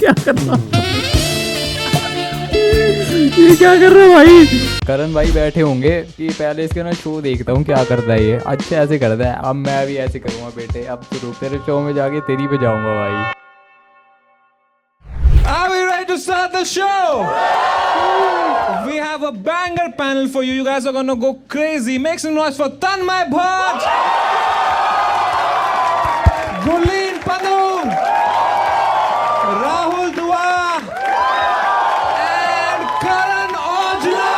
क्या कर रहा ये क्या कर रहा है भाई? करण भाई बैठे होंगे कि पहले इसके ना शो देखता हूँ क्या करता है ये, अच्छा ऐसे करता है, अब मैं भी ऐसे करूँगा बेटे, अब तो तेरे शो में जाके तेरी पे जाऊंगा भाई। Are we ready to start the show? We have a banger panel for you. You guys are gonna go crazy. Make some noise for Tanmay Bhatt, Gulleen Pannu, Rahul Dua, and Karan Aujla.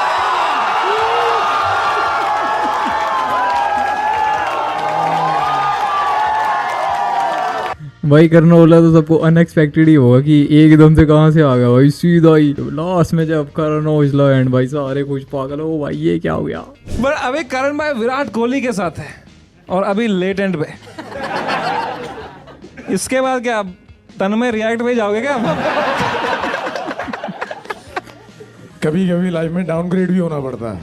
भाई करना बोला तो सबको unexpected ही होगा कि एकदम से कहाँ से आ गया भाई, सीधा ही लास्ट में जब करण औजला एंड भाई सारे कुछ पागल हो भाई, ये क्या हो गया? पर अभी करण भाई विराट कोहली के साथ है और अभी लेट एंड पे। इसके बाद क्या तन्मय रिएक्ट पे जाओगे क्या? कभी कभी लाइफ में डाउनग्रेड भी होना पड़ता है।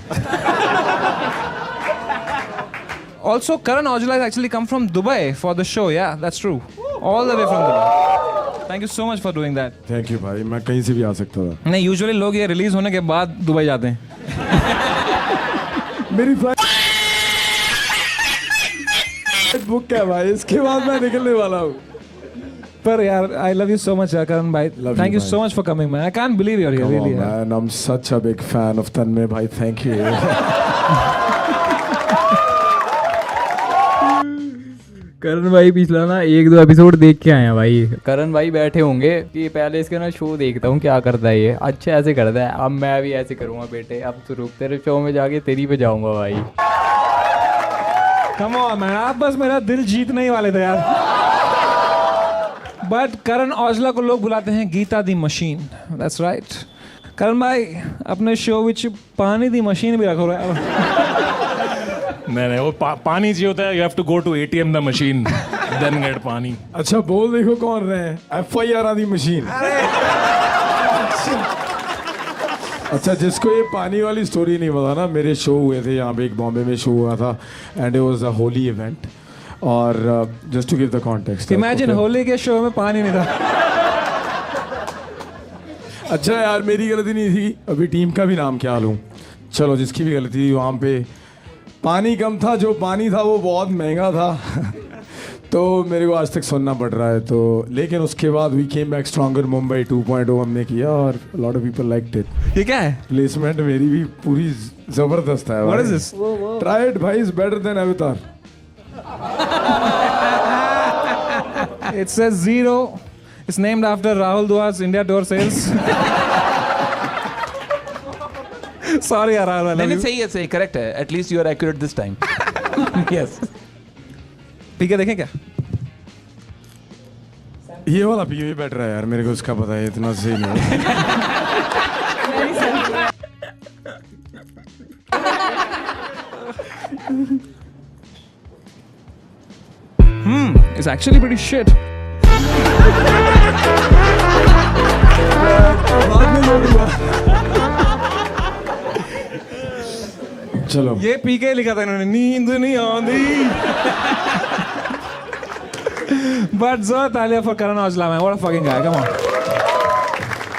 Also, Karan Aujla has actually come from Dubai for the show. Yeah, that's true. All the way from Dubai. Thank you so much for doing that. Thank you भाई, मैं कहीं से भी आ सकता था। नहीं, यूजुअली लोग ये रिलीज होने के बाद दुबई जाते हैं। मेरी फ्लाइट बुक है भाई, इसके बाद मैं निकलने वाला हूँ। पर यार, I love you so much, Karan bhai. Thank you so much for coming, man. I can't believe you're here, really. Man, I'm such a big fan of Tanmay bhai. Thank you. करण भाई पिछला ना 1-2 episode देख के आए हैं भाई। करण भाई बैठे होंगे कि पहले इसके ना शो देखता हूँ क्या करता है ये, अच्छा ऐसे करता है, अब मैं भी ऐसे करूँगा बेटे, अब तो रुक तेरे शो में जाके तेरी पे जाऊंगा भाई। Come on, man. आप बस मेरा दिल जीतने ही वाले थे यार। बट करण औजला को लोग बुलाते हैं गीता दी मशीन। That's right. करण भाई अपने शो विच पानी दी मशीन भी रखो यार। नहीं वो पानी चाहिए होता है, you have to go to ATM the machine then get pani. अच्छा बोल देखो कौन रहे हैं, FIR आदि मशीन। अच्छा जिसको ये पानी वाली स्टोरी नहीं पता ना, मेरे शो हुए थे यहाँ पे, एक बॉम्बे में शो हुआ था and it was a Holi event. और just to give the context, imagine Holi के शो में पानी नहीं था। अच्छा यार मेरी गलती नहीं थी, अभी टीम का भी नाम क्या लूँ, चलो जिसकी भी गलती थी, वहाँ पे पानी कम था, जो पानी था वो बहुत महंगा था। तो मेरे को आज तक सुनना पड़ रहा है। तो लेकिन उसके बाद we came back stronger, Mumbai 2.0 हमने किया और lot of people liked it. ये क्या है? प्लेसमेंट मेरी भी पूरी जबरदस्त है। What is this? Try it भाई, is better than Avatar. It says 0. It's named after Rahul Dua's India tour sales. Sorry यार Rahul. नहीं सही है, सही करेक्ट है, at least you are accurate this time. Yes. PK देखें क्या? ये वाला भी बेटर है यार, मेरे को उसका पता है, इतना सही नहीं है। It's actually pretty shit. चलो ये पीके लिखा था इन्होंने, नींद नहीं आंदी। But जोर तालियां for Karan Aujla, man. What a fucking guy. Come on.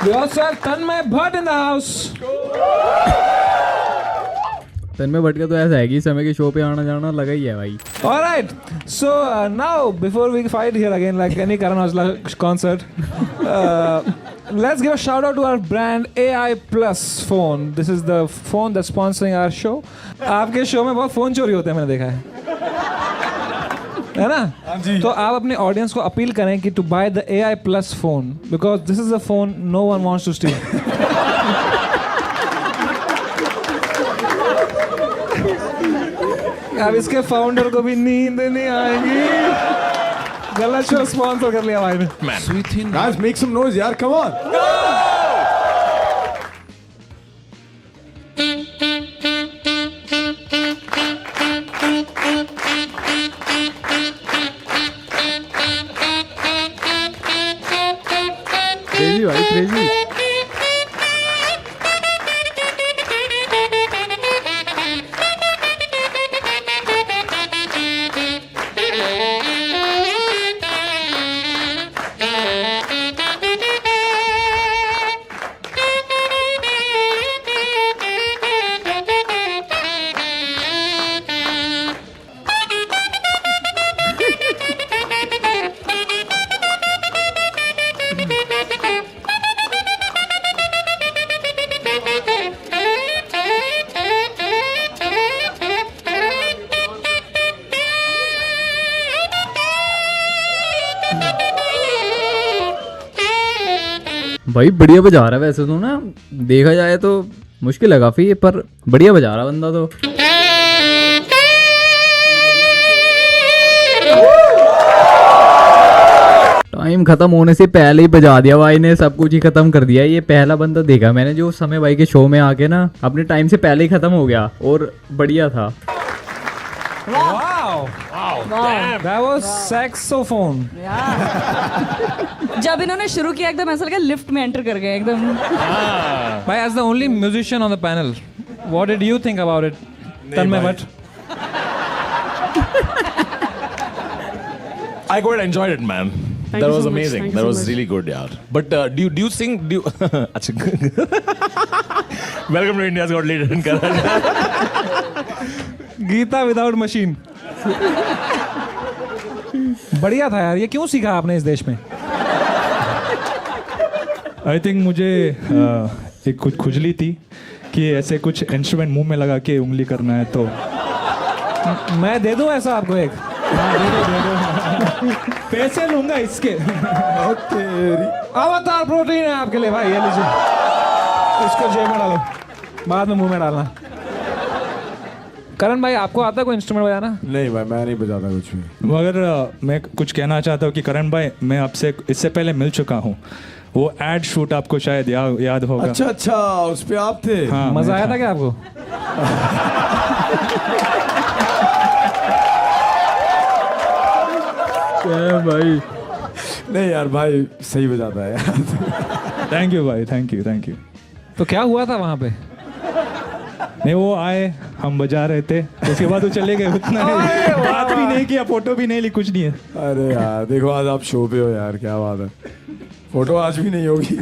We also have Tanmay Bhatt in the house. तन्मय भट्ट का तो ऐसा है कि समय के शो पे आना जाना लगा ही है भाई। All right. So now, before we fight here again like any Karan Aujla concert, let's give a shout out to our brand AI Plus phone. This is the phone that's sponsoring our show. आपके show में बहुत phone चोरी होते हैं, मैंने देखा है ना? हाँ जी। तो आप अपने ऑडियंस को अपील करें कि to buy the AI Plus phone because this is a phone no one wants to steal. अब इसके फाउंडर को भी नींद नहीं आएगी। गलत शो स्पॉन्सर कर लिया भाई ने। Guys, make some noise यार, come on. क्रेजी भाई क्रेजी। भाई बढ़िया बजा रहा है वैसे तो ना, देखा जाए तो मुश्किल है काफी, पर बढ़िया बजा रहा बंदा तो। टाइम खत्म होने से पहले ही बजा दिया भाई ने, सब कुछ ही खत्म कर दिया। ये पहला बंदा देखा मैंने जो उस समय भाई के शो में आके ना अपने टाइम से पहले ही खत्म हो गया और बढ़िया था। That was saxophone. जब इन्होंने शुरू किया एकदम ऐसा लगा लिफ्ट में एंटर कर गए एकदम। Bhai, as the only musician on the panel, what did you think about it? Tanmay Bhatt. I quite enjoyed it, man. Thank That you was so much. amazing. Thank you That so was much. really good, yaar. But do you sing? Do you Achha. Welcome to India's Got Talent, Karan. Geeta without machine. बढ़िया था यार, ये क्यों सीखा आपने इस देश में? आई थिंक मुझे एक कुछ खुजली थी कि ऐसे कुछ इंस्ट्रूमेंट मुंह में लगा के उंगली करना है, तो मैं दे दूं ऐसा आपको एक? पैसे लूंगा इसके। अवतार प्रोटीन है आपके लिए भाई, ये लीजिए, इसको जेब में डालो, बाद में मुंह में डालना। करण भाई, आपको आता है कोई इंस्ट्रूमेंट बजाना? नहीं भाई, मैं नहीं बजाता कुछ भी। मगर मैं कुछ कहना चाहता हूँ कि करण भाई, मैं आपसे इससे पहले मिल चुका हूँ। वो एड शूट आपको शायद याद होगा। अच्छा अच्छा, उस पे आप थे? हाँ, मजा मैं आया था क्या आपको? क्या भाई? नहीं यार भाई, सही बजाता है यार। थैंक यू भाई, थैंक यू थैंक यू। तो क्या हुआ था वहाँ पे? नहीं, वो आए, हम बजा रहे थे, उसके बाद वो चले गए। उतना बात भी नहीं किया, फोटो भी नहीं ली, कुछ नहीं है। अरे यार देखो, आज आप शो पे हो यार, क्या बात है। फोटो आज भी नहीं होगी।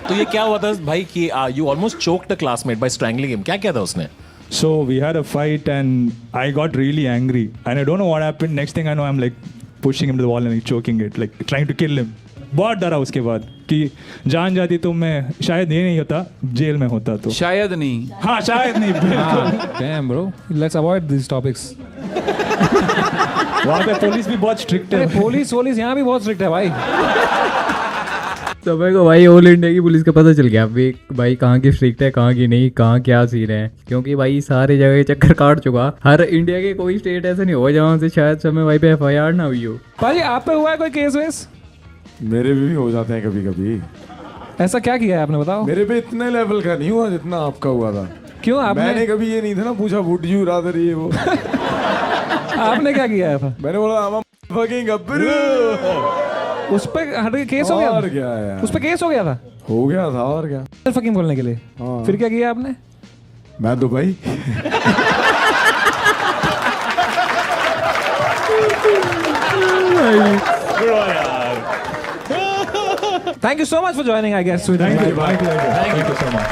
तो ये क्या हुआ था भाई कि you almost choked a classmate by strangling him? क्या किया था उसने? So we had a fight and I got really angry and I don't know what happened. Next thing I know, I'm like pushing him to the wall and like choking it, like trying to kill him. बहुत डरा उसके बाद कि जान जाती तो मैं शायद ये नहीं होता, जेल में होता तो। शायद नहीं। हाँ, शायद नहीं। Damn bro, let's avoid these topics. वहाँ पे पुलिस भी बहुत स्ट्रिक्ट है। पुलिस यहाँ भी बहुत स्ट्रिक्ट है भाई। समय को भाई ऑल इंडिया की पुलिस का पता चल गया अभी भाई, कहाँ की स्ट्रिक्ट है, कहाँ की नहीं, कहाँ क्या सीन है। क्योंकि भाई सारे जगह चक्कर काट चुका, हर इंडिया के कोई स्टेट ऐसा नहीं होगा जहाँ से शायद समय भाई पे FIR ना हुई हो। भाई आप पे हुआ है कोई केस वेस? मेरे भी हो जाते हैं कभी कभी। ऐसा क्या किया है आपने, बताओ? मेरे पे इतने लेवल का नहीं हुआ जितना आपका हुआ था। क्यों आपने? मैंने कभी ये नहीं था ना पूछा, वुड यू रादर ये वो। आपने क्या किया था? मैंने बोला I'm a fucking गब्बरू। उस पे हट के केस हो गया और था? क्या यार, उस पे केस हो गया था हो गया था और क्या। फकिंग बोलने के लिए। हाँ। फिर क्या किया आपने? मैं Dubai. Thank you so much for joining, I guess. Thank you so much.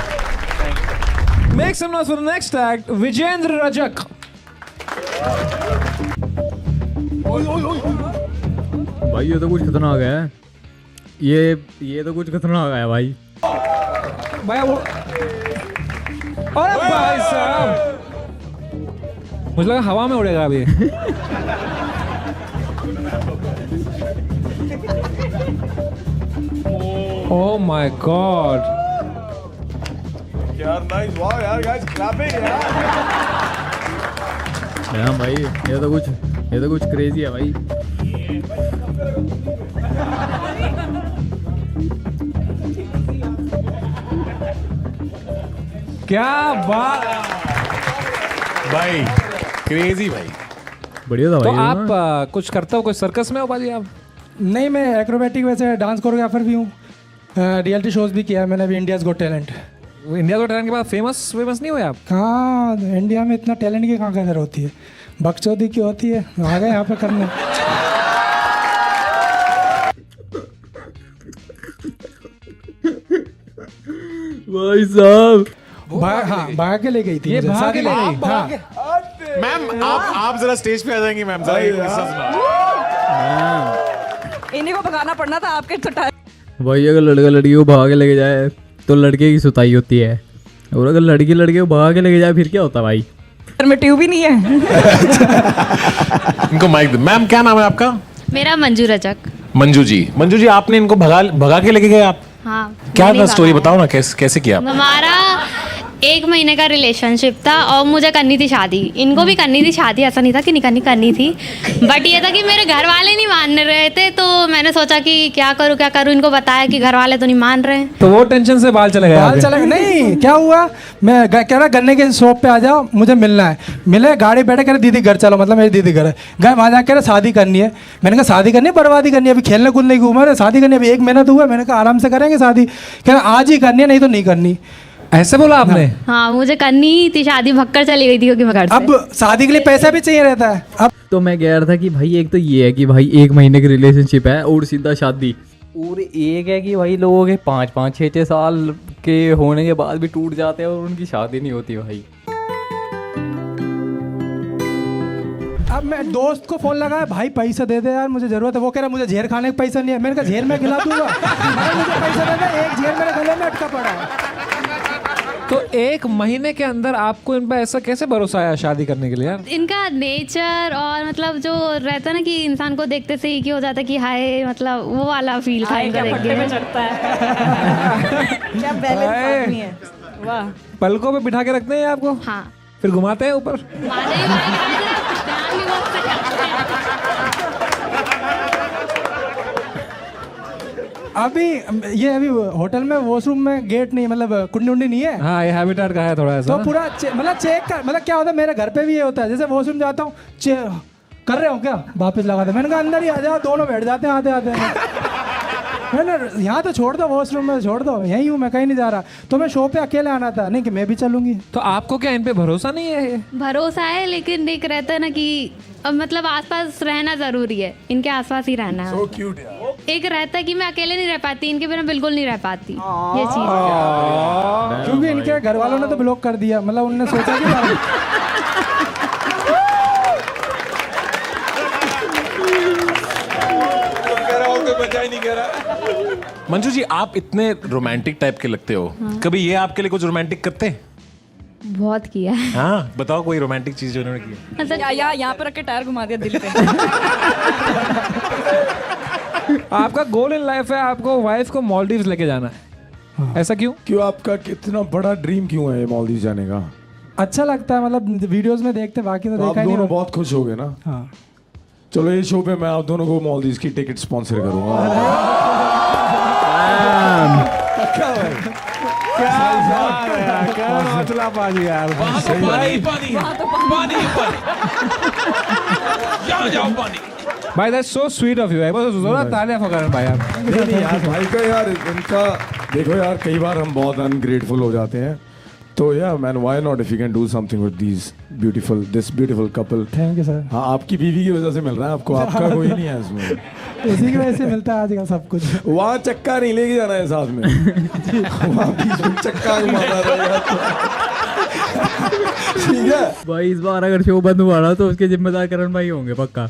Make some noise for the next act, Vijendra Rajak. भाई ये तो कुछ खतरनाक है, ये तो कुछ खतरनाक है भाई। भाई वो, अरे भाई साहब, मुझे लगा हवा में उड़ेगा अभी। Oh my God. यार नाइस, वाह यार, गाइस क्लैपिंग यार। हाँ भाई, ये तो कुछ क्रेजी है भाई। क्या बात। भाई क्रेजी भाई। बढ़िया था तो भाई। आप कुछ करते हो, कोई सर्कस में हो बाजी आप? नहीं, मैं एक्रोबैटिक वैसे डांस कोरियोग्राफर भी हूँ, रियलिटी शोज भी किया है मैंने, अभी इंडियाज गॉट टैलेंट। इंडिया को टैलेंट के बाद फेमस नहीं हुए आप? कहाँ, इंडिया में इतना टैलेंट की कहाँ कदर होती है, बकचोदी की होती है। आ गए यहाँ पे करने। भाई साहब, भाग के ले गई थी, ये मुझे, भाग साथ के ही ले ले गई? गई। हाँ, मैम आप जरा स्टेज पे आ जाएंगी मैम, जरा एक किस्सा सुनाओ। इन्हीं को भगाना पड़ना था आपके तो टाइम। भाई अगर लड़का लड़की को भगा के लेके जाए तो लड़के की सुताई होती है, और अगर लड़की लड़के को भगा के लेके जाए फिर क्या होता भाई? घर में ट्यूब ही नहीं है। इनको माइक दे। मैम क्या नाम है आपका? मेरा मंजू रजक। मंजू जी आपने इनको भगा के लेके गए आप? हाँ। क्या मैंने था स्टोरी, भगाया। बताओ ना कैसे किया? हमारा 1 महीने का रिलेशनशिप था और मुझे करनी थी शादी। इनको भी करनी थी शादी, ऐसा नहीं था कि नहीं करनी थी, बट ये था कि मेरे घर वाले नहीं मान रहे थे, तो मैंने सोचा कि क्या करूँ। इनको बताया कि घर वाले तो नहीं मान रहे। तो वो टेंशन से बाल चले गए बाल आपके? चला नहीं, क्या हुआ, मैं कह रहा गन्ने के शॉप पे आ जाओ, मुझे मिलना है। मिले, गाड़ी बैठे, कह रहे दीदी घर चलो, मतलब मेरी दीदी घर है। गए वहाँ जाकर शादी करनी है। मैंने कहा शादी करनी है, बर्बादी करनी है, अभी खेलने कूदने की उम्र है, शादी करनी है, अभी 1 महीना तो हुआ। मैंने कहा आराम से करेंगे शादी। कह रहा आज ही करनी है, नहीं तो नहीं करनी। ऐसे बोला आपने? हाँ, मुझे करनी ही थी शादी, भक्कर चली गई थी क्योंकि मैं घर से। अब शादी के लिए पैसा भी चाहिए रहता है। अब तो मैं कह रहा था कि भाई एक तो ये है कि भाई 1 महीने की रिलेशनशिप है और सीधा शादी, और एक है कि भाई लोगों के 5-5, 6-6 साल के होने के बाद भी टूट जाते हैं और उनकी शादी नहीं होती भाई। अब मैं दोस्त को फोन लगाया, भाई पैसा दे दे यार, मुझे जरूरत है। वो कह रहा मुझे झेर खाने का पैसा नहीं है। मैंने कहा झेर में खिला दूंगा। मुझे पैसा दे दे, एक झेर मेरे गले में अटका पड़ा है। तो 1 महीने के अंदर आपको इन पर ऐसा कैसे भरोसा आया शादी करने के लिए यार? इनका नेचर और मतलब जो रहता है ना कि इंसान को देखते से ही कि हो जाता है कि हाय, मतलब वो वाला फील था इनका देख फट्टे पे के। चढ़ता है। क्या बैलेंस आदमी है, वाह। पलकों पे बिठा के रखते हैं आपको, हाँ। फिर घुमाते हैं ऊपर? माने ही भाई, ध्यान भी बहुत से करते हैं। अभी होटल में वॉशरूम में गेट नहीं, मतलब कुंडी उंडी नहीं है। हाँ, ये हैबिटेट का है थोड़ा ऐसा तो ना? पूरा मतलब चेक कर, मतलब क्या होता है मेरे घर पे भी ये होता है, जैसे वॉशरूम जाता हूँ, कर रहे हो क्या, वापस लगा दे। मैंने कहा अंदर ही आ जाओ, दोनों बैठ जाते हैं आते आते। मैंने यहाँ तो छोड़ दो, वॉशरूम में छोड़ दो, यहीं हूँ मैं, कहीं नहीं जा रहा। तो मैं शो पे अकेले आना था, नहीं कि मैं भी चलूंगी। तो आपको क्या इन पे भरोसा नहीं है? ये भरोसा है, लेकिन एक रहता है ना कि अब मतलब आसपास रहना जरूरी है, इनके आसपास ही रहना है। So cute यार। एक रहता है कि मैं अकेले नहीं रह पाती, इनके बिना बिल्कुल नहीं रह पाती, ये चीज। क्योंकि इनके घर वालों ने तो ब्लॉक कर दिया, मतलब उन्होंने सोचा कि मंजू जी आप इतने रोमांटिक टाइप के लगते हो, कभी ये आपके लिए कुछ रोमांटिक करते हैं? बहुत किया है। हाँ, बताओ कोई रोमांटिक चीज जो उन्होंने की है। अच्छा, यहाँ पे रख के टायर घुमा दिया दिल पे। आपका गोल इन लाइफ है, आपको वाइफ को मालदीव्स लेके जाना है। ऐसा क्यों? क्यों, आपका कितना बड़ा ड्रीम क्यों है मालदीव जाने का? अच्छा लगता है, मतलब वीडियोस में देखते, बाकी तो तो आप देखा ही दोनों नहीं। बहुत खुश हो गए ना? हाँ। चलो ये शो पे मैं आप दोनों को मालदीव की टिकट स्पॉन्सर करूंगा। भाई that's so sweet of you. बस जोरदार तालियां फकरन भाई आप। नहीं यार, भाई का यार इनका देखो यार, कई बार हम बहुत अनग्रेटफुल हो जाते हैं। तो या man, why not if you can do something with this beautiful couple. Thank you sir. हाँ, आपकी बीवी की वजह से मिल रहा है आपको, आपका कोई नहीं है इसमें। उसी की वजह से मिलता है आजकल सब कुछ। वहाँ चक्का नहीं लेके जाना है साथ में। वहाँ बीच में चक्का घुमाता रहेगा। ठीक है भाई इस बार अगर शो बंद हुआ ना तो उसके जिम्मेदार करण भाई होंगे पक्का।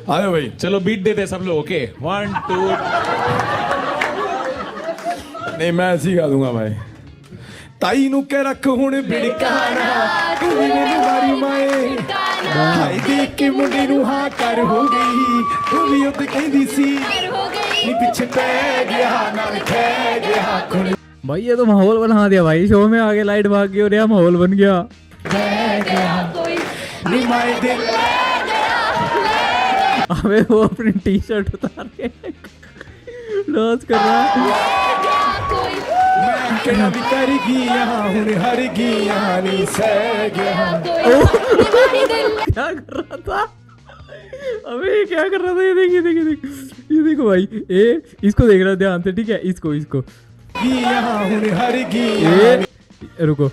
आए भाई, चलो बीट देते हैं सब लोग। ओके 1 2। नहीं मैं ऐसे ही गा दूंगा भाई। ताई नु के रख हुण बिड़काना, तू भी मेरी बारी माए। हाय देख के मुंडे नु हाँ कर हो गई, तू भी उत कहदी सी नी पिछे पै गया नाल खे गया खुण। भाई ये तो माहौल बना दिया भाई, शो में आगे लाइट भाग गई और यहाँ माहौल बन गया। नी माए दिल अबे वो अपनी टी शर्ट उतार के डांस कर रहा है। मैं केड़ा भी कर गई यहाँ हुण हर गई यहाँ नी सह गया। क्या कर रहा था? अबे ये क्या कर रहा था? ये देख ये देख ये देख ये देखो भाई, ये इसको देख रहा ध्यान से, ठीक है? इसको यहाँ हुण हर गई। ये रुको,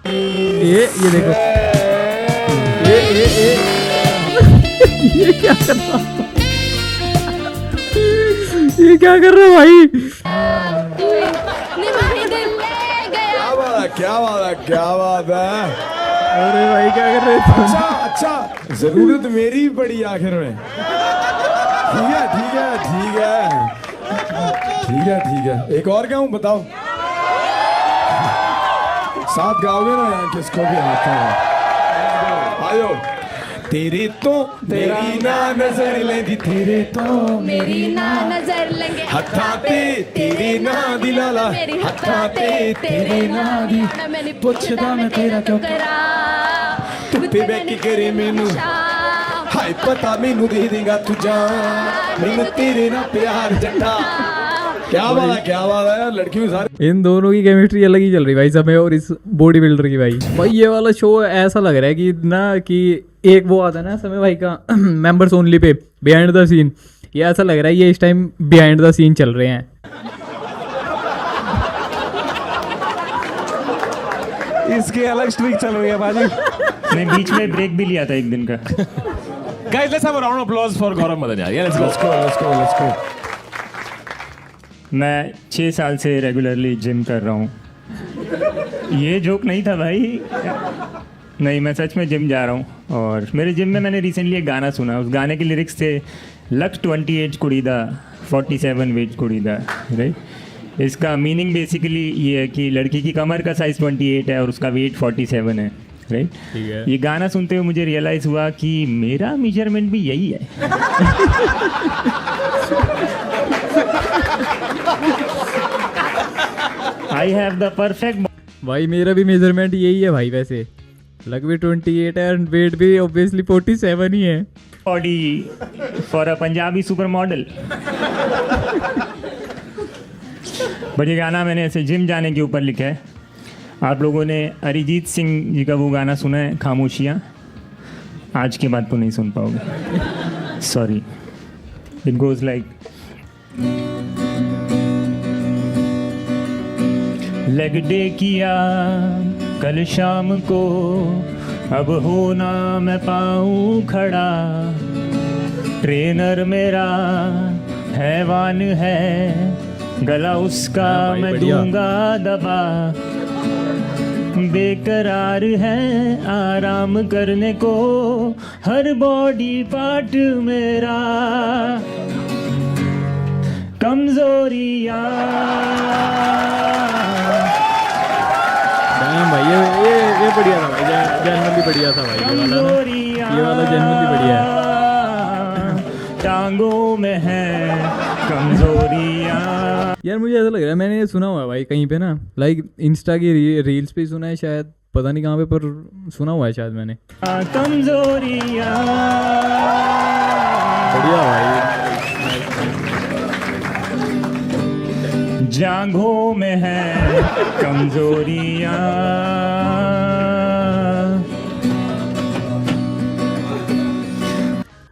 ये देखो, ये क्या कर रहा है? ये क्या कर रहा है भाई? क्या बात है। अरे भाई क्या कर रहे थे? अच्छा, जरूरत मेरी भी पड़ी आखिर में। ठीक है। एक और गाऊं, बताओ? साथ गाओगे ना यार, किसको भी आता है। आयो तेरे तो मेरी ना नजर लेंदी तेरे तो मेरी ना नजर लेंगे हत्था ते तेरे ना दिलाला हत्था ते तेरे ना दी मैंने पुछदा मैं तेरा क्यों करा धुप्पे बैठ करे मैनू हाय पता मैनू दे देगा तू जान मैनू तेरे ना प्यार जट्टा क्या बात है यार लड़कियों सारे इन दोनों की केमिस्ट्री अलग ही चल रही भाई समय और इस बॉडी बिल्डर की भाई ये वाला शो ऐसा लग रहा है कि ना कि एक वो आता है ना समय भाई का members only pay behind the scene, ये ऐसा लग रहा है ये इस टाइम बिहाइंड द सीन चल रहे हैं। इसके अलग स्ट्रिक चल रही है बाजी। मैं बीच में ब्रेक भी लिया था एक दिन का। Guys, let's have a round of applause for Gaurav Madanya. Yeah, let's go. मैं 6 साल से रेगुलरली जिम कर रहा हूँ। ये जोक नहीं था भाई, नहीं मैं सच में जिम जा रहा हूँ। और मेरे जिम में मैंने रिसेंटली एक गाना सुना, उस गाने के लिरिक्स थे लक 28 कुड़ी दा 47 वेट कुड़ी दा, राइट। इसका मीनिंग बेसिकली ये है कि लड़की की कमर का साइज़ 28 है और उसका वेट 47 है, राइट। ये गाना सुनते हुए मुझे रियलाइज़ हुआ कि मेरा मेजरमेंट भी यही है। I have the perfect. भाई मेरा भी मेजरमेंट यही है भाई, वैसे लग भी 28 है एंड वेट भी ऑब्वियसली 47 ही है। Body for a Punjabi super model. But ये गाना मैंने ऐसे जिम जाने के ऊपर लिखा है। आप लोगों ने अरिजीत सिंह जी का वो गाना सुना है खामोशियाँ? आज के बाद तो नहीं सुन पाओगे, sorry. It goes like leg day किया कल शाम को, अब होना मैं पाऊँ खड़ा, ट्रेनर मेरा हैवान है, गला उसका मैं दूंगा दबा, बेकरार है आराम करने को हर बॉडी पार्ट मेरा, कमजोरियाँ। भाई ये बढ़िया था भाई, जनरली बढ़िया था भाई, ये वाला जनरली बढ़िया है। टांगों में है कमजोरियाँ। यार मुझे ऐसा लग रहा है मैंने ये सुना हुआ है भाई कहीं पे ना, लाइक इंस्टा की रील्स पे सुना है शायद, पता नहीं कहाँ पे, पर सुना हुआ है शायद मैंने। कमजोरियाँ बढ़िया भाई। जांघों में है कमजोरियाँ।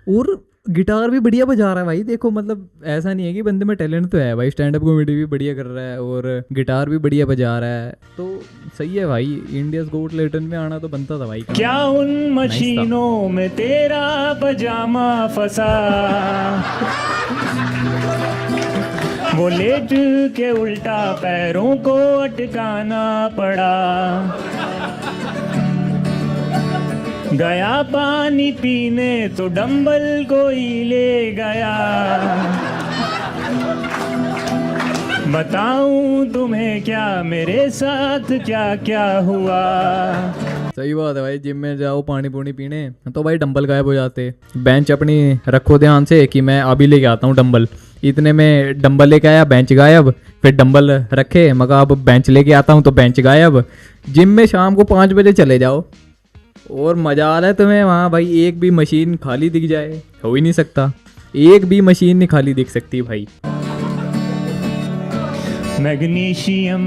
और गिटार भी बढ़िया बजा रहा है भाई, देखो मतलब ऐसा नहीं है कि बंदे में टैलेंट तो है भाई, स्टैंड अप कॉमेडी भी बढ़िया कर रहा है और गिटार भी बढ़िया बजा रहा है, तो सही है भाई। इंडियाज गोट लेटन में आना तो बनता था भाई। क्या उन मशीनों में तेरा पजामा फंसा, वो लेट के उल्टा पैरों को अटकाना पड़ा, गया पानी पीने तो डंबल कोई ले गया, बताऊं तुम्हें क्या मेरे साथ क्या क्या हुआ। सही बात है भाई, जिम में जाओ पानी पूनी पीने तो भाई डंबल गायब हो जाते। बेंच अपनी रखो ध्यान से कि मैं अभी लेके आता हूँ डंबल, इतने में डंबल लेके आया, बेंच गायब, फिर डंबल रखे, मगर अब बेंच लेके आता हूँ तो बेंच गायब। जिम में शाम को 5 बजे चले जाओ और मजा आ रहा है तुम्हें वहाँ भाई, एक भी मशीन खाली दिख जाए, हो ही नहीं सकता, एक भी मशीन नहीं खाली दिख सकती भाई। मैग्नीशियम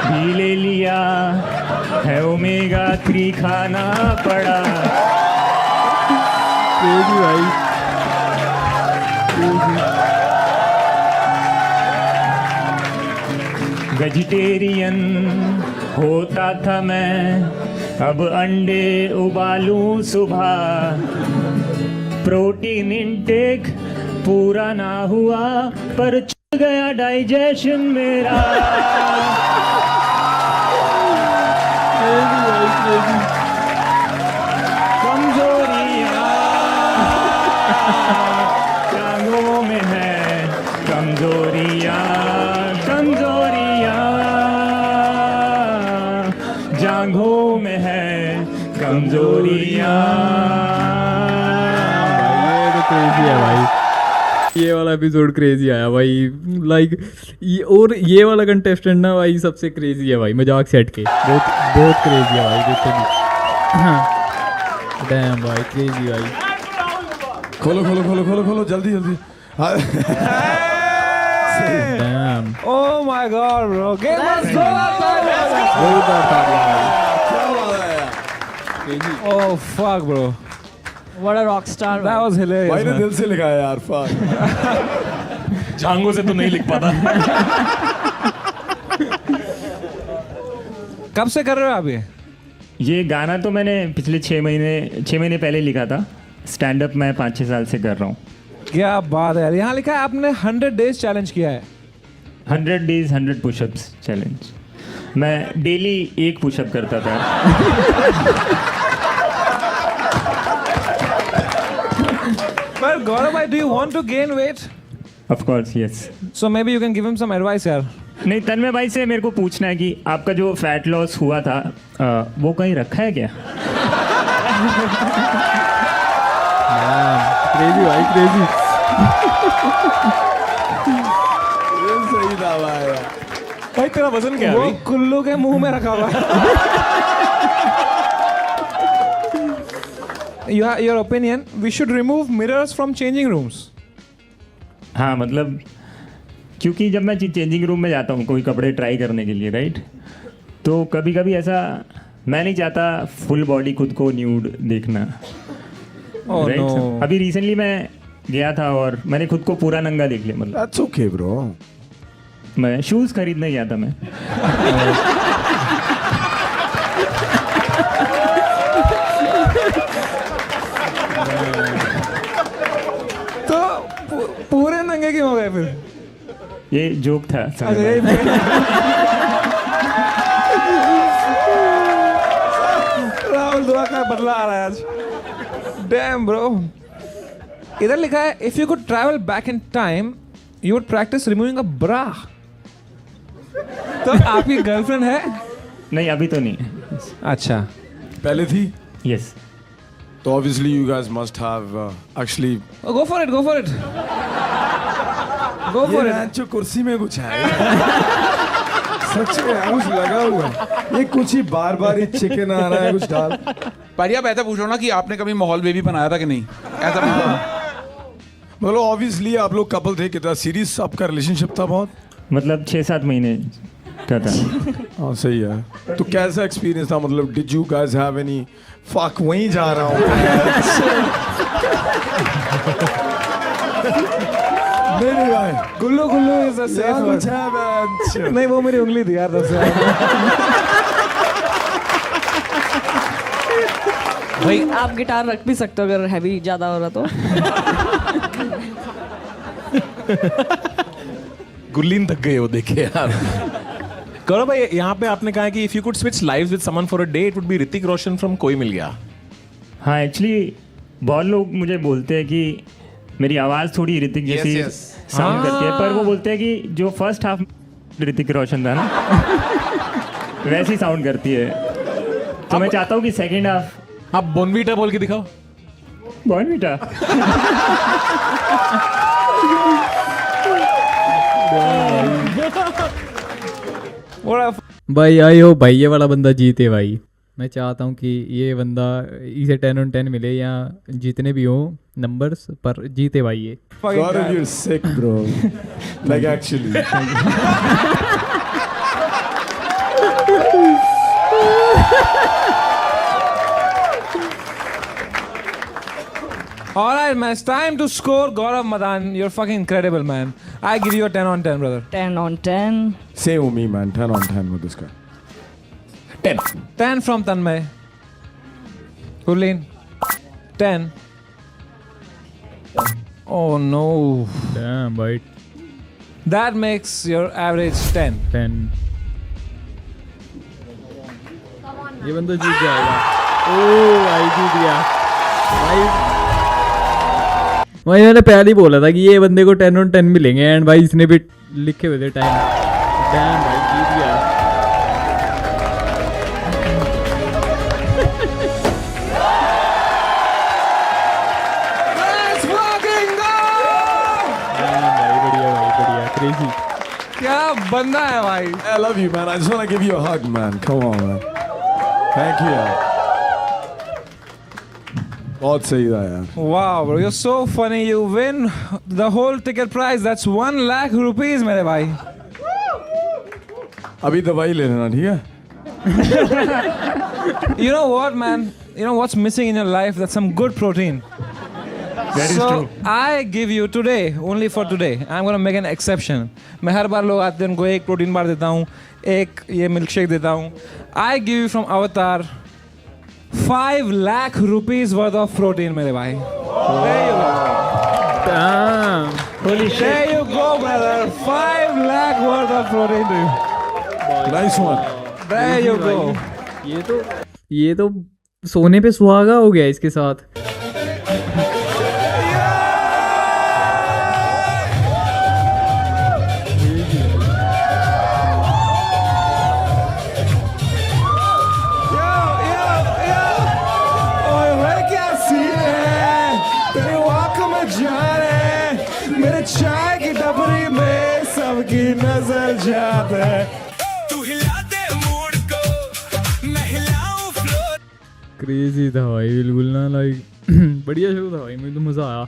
भी ले लिया है, ओमेगा 3 खाना पड़ा। भाई वेजिटेरियन होता था मैं, अब अंडे उबालूं सुबह, प्रोटीन इंटेक पूरा ना हुआ पर चल गया डाइजेशन मेरा। कमजोरियाँ टांगों में है कमजोरियाँ, कमजोरियाँ जांघों में है कमजोरियाँ। क्रेजी है भाई, ये वाला एपिसोड क्रेजी आया भाई। लाइक ये वाला कंटेस्टेंट ना भाई सबसे क्रेजी है भाई, मजाक सेट के बहुत बहुत क्रेजी है भाई, देखते भी। डैम भाई क्रेजी भाई। खोलो खोलो खोलो खोलो खोलो जल्दी जल्दी। Dam Oh my god, bro. Game was Oh fuck, bro. What a rock star. That was hilarious. भाई ने man. दिल से लिखा है यार फक। झांगों से तो नहीं लिख पाता। कब से कर रहे हो आप ये गाना तो मैंने पिछले 6 महीने पहले लिखा था। स्टैंड अप मैं 5-6 साल से कर रहा हूँ। क्या बात है यार, यहाँ लिखा है आपने 100 days चैलेंज किया है। 100 days 100 पुशअप्स चैलेंज। मैं डेली 1 पुशअप करता था। But Gaurav bhai, do you want to gain weight? Of course yes. So maybe you can give him some advice यार। नहीं, तन्मय भाई से मेरे को पूछना है कि आपका जो फैट लॉस हुआ था वो कहीं रखा है क्या? क्रेजी भाई क्रेजी। सही था भाई। भाई तेरा वजन क्या है वो अभी? कुल्लू के मुंह में रखा हुआ है। Your opinion, we should remove mirrors from changing rooms. हाँ, मतलब क्योंकि जब मैं चेंजिंग रूम में जाता हूँ कोई कपड़े ट्राई करने के लिए, राइट, तो कभी कभी ऐसा मैं नहीं चाहता फुल बॉडी खुद को न्यूड देखना। Oh right, no. अभी रिसेंटली मैं गया था और मैंने खुद को पूरा नंगा देख लिया। मतलब That's okay bro. मैं शूज़ खरीदने गया था मैं। तो पूरे नंगे क्यों हो गए फिर? ये जोक था। अरे राहुल दुआ का बदला आ रहा है आज। Damn bro. इधर लिखा है if you could travel back in time, you would practice removing a bra. तो आपकी गर्लफ्रेंड है? नहीं, अभी तो नहीं। अच्छा। पहले थी? यस। तो obviously you guys must have actually. Oh, go for it, go for it. Go for it. जो कुर्सी में कुछ है। सच में कुछ लगा हुआ है। ये कुछ ही बार बार चिकन आ रहा है कुछ डाल। पर आप ऐसा पूछ रहा ना कि आपने कभी माहौल बेबी बनाया था कि नहीं, ऐसा मतलब ऑब्वियसली आप लोग कपल थे, कितना सीरियस आपका रिलेशनशिप था? बहुत मतलब 6-7 महीने का था। हाँ सही है। तो कैसा एक्सपीरियंस था? मतलब did you guys have any fuck? वहीं जा रहा हूँ। नहीं भाई, गुल्लू गुल्लू इज अ सेफ वर्ड। नहीं, वो मेरी उंगली थी यार तब से। भाई आप गिटार रख भी सकते हो अगर हैवी ज्यादा हो रहा तो। गुल्लीन थक गए वो देखे यार। गौरव भाई, यहाँ पे आपने कहा कि if you could switch lives with someone for a day it would be Hrithik Roshan from कोई मिल गया। हाँ, एक्चुअली बहुत लोग मुझे बोलते हैं कि मेरी आवाज़ थोड़ी ऋतिक जैसी साउंड करती है, पर वो बोलते हैं कि जो फर्स्ट हाफ ऋतिक रोशन था ना वैसी साउंड करती है। तो मैं चाहता हूँ कि सेकंड हाफ आप बोनवीटा बोल के दिखाओ। बॉर्नवीटा। भाई आई हो भाई, ये वाला बंदा जीते भाई। मैं चाहता हूँ कि ये बंदा इसे 10 on 10 मिले या जितने भी हो नंबर्स पर जीते भाई ये। Gaurav, you're sick bro. Like actually. All right, man. It's time to score. Gaurav Madan, you're fucking incredible, man. I give you a 10 on 10, brother. 10 on 10. Same with me man. 10 on 10 with this guy. 10. 10 from Tanmay. Gurleen. 10. Oh no. Damn भाई That makes your average 10. 10। ये बंदा जीत जाएगा। ओह भाई जीत गया भाई। भाई मैंने पहले ही बोला था कि ये बंदे को 10 on 10 मिलेंगे एंड भाई इसने भी लिखे हुए थे टाइम। डैम भाई जीत गया। Let's fucking crazy. क्या बंदा है भाई। I love you, man. I just want to give you a hug, man. Come on, man. Thank you, यार। बहुत सही था यार। Wow, bro, you're so funny. You win the whole ticket price. That's 1 lakh rupees, मेरे भाई। अभी दवाई ले लेना, ठीक है? You know what, man? You know what's missing in your life? That's some good protein. That is So true. I give you today, only for today. I'm gonna make an exception. मैं हर बार लोग आते हैं उनको एक protein bar देता हूँ, एक ये मिल्क शेक देता हूँ. I give you from Avatar 5 lakh rupees worth of protein, मेरे भाई. There you go. Damn. Holy shit. There you go, brother. 5 lakh worth of protein to you. Nice one. There you go. ये तो सोने पे सुहागा हो गया इसके साथ। ओए भाई क्या सीन है, तेरे वाक में जाने, मेरे चाय की टपरी में सबकी नजर जाता है। क्रेजी था भाई, बिल्कुल ना लाइक बढ़िया शो था भाई, मुझे तो मज़ा आया।